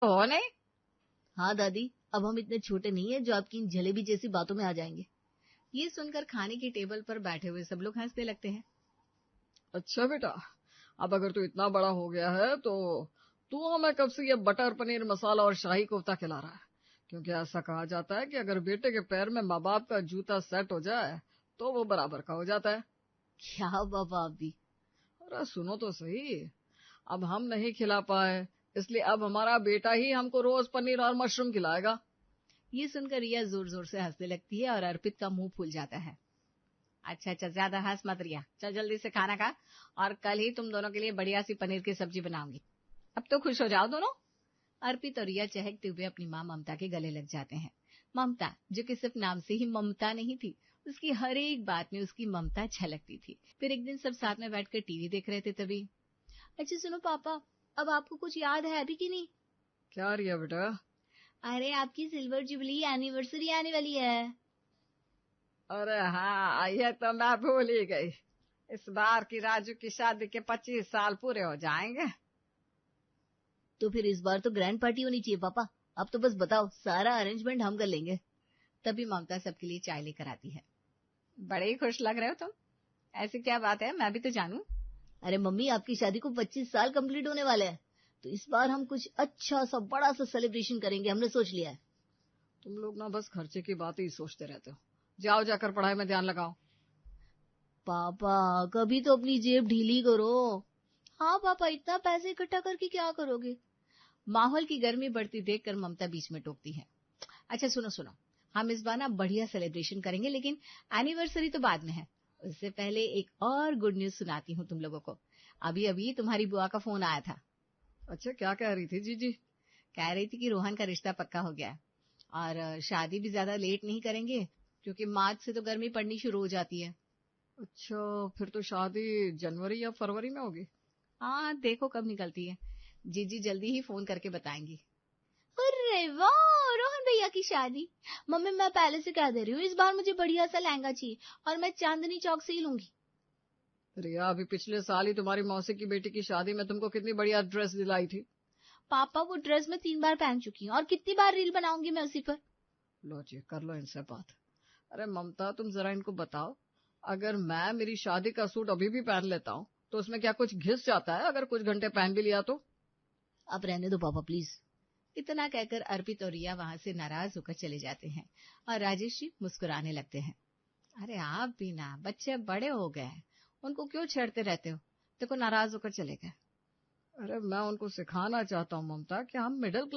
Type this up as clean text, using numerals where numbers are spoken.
हो नहीं। हाँ दादी, अब हम इतने छोटे नहीं है जो आपकी इन जलेबी जैसी बातों में आ जाएंगे। ये सुनकर खाने की टेबल पर बैठे हुए सब लोग हंसने लगते हैं। अच्छा बेटा, अब अगर तू इतना बड़ा हो गया है तो तू हमें कब से ये बटर पनीर मसाला और शाही कोफ्ता खिला रहा है? क्योंकि ऐसा कहा जाता है कि अगर बेटे के पैर में माँ बाप का जूता सेट हो जाए तो वो बराबर का हो जाता है। क्या पापा आप भी। अरे सुनो तो सही, अब हम नहीं खिला पाए, इसलिए अब हमारा बेटा ही हमको रोज पनीर और मशरूम खिलाएगा। ये सुनकर रिया जोर जोर से हंसने लगती है और अर्पित का मुंह फूल जाता है। अच्छा अच्छा, ज्यादा हंस मत रिया, चल जल्दी से खाना खा और कल ही तुम दोनों के लिए बढ़िया सी पनीर की सब्जी बनाऊंगी। अब तो खुश हो जाओ दोनों। अर्पित और रिया चहकते हुए अपनी माँ ममता के गले लग जाते हैं। ममता, जो कि सिर्फ नाम से ही ममता नहीं थी, उसकी हर एक बात में उसकी ममता झलकती थी। फिर एक दिन सब साथ में बैठकर टीवी देख रहे थे तभी, अच्छा सुनो पापा, अब आपको कुछ याद है अभी कि नहीं? क्या रिया बेटा? अरे आपकी सिल्वर जुबली एनिवर्सरी आने वाली है। अरे हाँ, ये तो मैं भूल ही गई। इस बार की राजू की शादी के 25 साल पूरे हो जाएंगे। तो फिर इस बार तो ग्रैंड पार्टी होनी चाहिए पापा। अब तो बस बताओ, सारा अरेंजमेंट हम कर लेंगे। तभी ममता सबके लिए चाय लेकर आती है। बड़े ही खुश लग रहे हो तुम, ऐसी क्या बात है, मैं भी तो जानूं। अरे मम्मी, आपकी शादी को 25 साल कंप्लीट होने वाले हैं, तो इस बार हम कुछ अच्छा सा बड़ा सा सेलिब्रेशन करेंगे, हमने सोच लिया है। तुम लोग ना बस खर्चे की बात ही सोचते रहते हो। जाओ जाकर पढ़ाई में ध्यान लगाओ। पापा कभी तो अपनी जेब ढीली करो। हाँ पापा, इतना पैसे इकट्ठा करके क्या करोगे? माहौल की गर्मी बढ़ती देखकर ममता बीच में टोकती है। अच्छा सुनो सुनो, हम इस बार ना बढ़िया सेलिब्रेशन करेंगे, लेकिन एनिवर्सरी तो बाद में है। उससे पहले एक और गुड न्यूज सुनाती हूँ तुम लोगों को। अभी अभी तुम्हारी बुआ का फोन आया था। अच्छा, क्या कह रही थी जीजी? कह रही थी कि रोहन का रिश्ता पक्का हो गया है और शादी भी ज्यादा लेट नहीं करेंगे, क्योंकि मार्च से तो गर्मी पड़नी शुरू हो जाती है। अच्छा, फिर तो शादी जनवरी या फरवरी में होगी। हाँ देखो कब निकलती है, जीजी जल्दी ही फोन करके बताएंगी। अरे वाह, रोहन भैया की शादी। मम्मी मैं पहले से कह दे रही हूँ, इस बार मुझे बढ़िया सा लहंगा चाहिए और मैं चांदनी चौक से ही लूंगी। रिया, अभी पिछले साल ही तुम्हारी मौसी की बेटी की शादी में तुमको कितनी बढ़िया ड्रेस दिलाई थी। पापा वो ड्रेस मैं 3 बार पहन चुकी हूँ और कितनी बार रील बनाऊंगी मैं उसी पर। लो जी, कर लो इनसे बात। अरे ममता, तुम जरा इनको बताओ, अगर मैं मेरी शादी का सूट अभी भी पहन लेता हूँ तो उसमें क्या कुछ घिस जाता है अगर कुछ घंटे पहन भी लिया तो? आप रहने दो पापा प्लीज। इतना कहकर अर्पित और रिया वहां से नाराज होकर चले जाते हैं और राजेश जी मुस्कुराने लगते हैं। अरे आप भी ना, बच्चे बड़े हो गए हैं, उनको क्यों छेड़ते रहते हो? देखो नाराज होकर चले गए। अरे मैं उनको सिखाना चाहता हूँ ममता कि हम मिडिल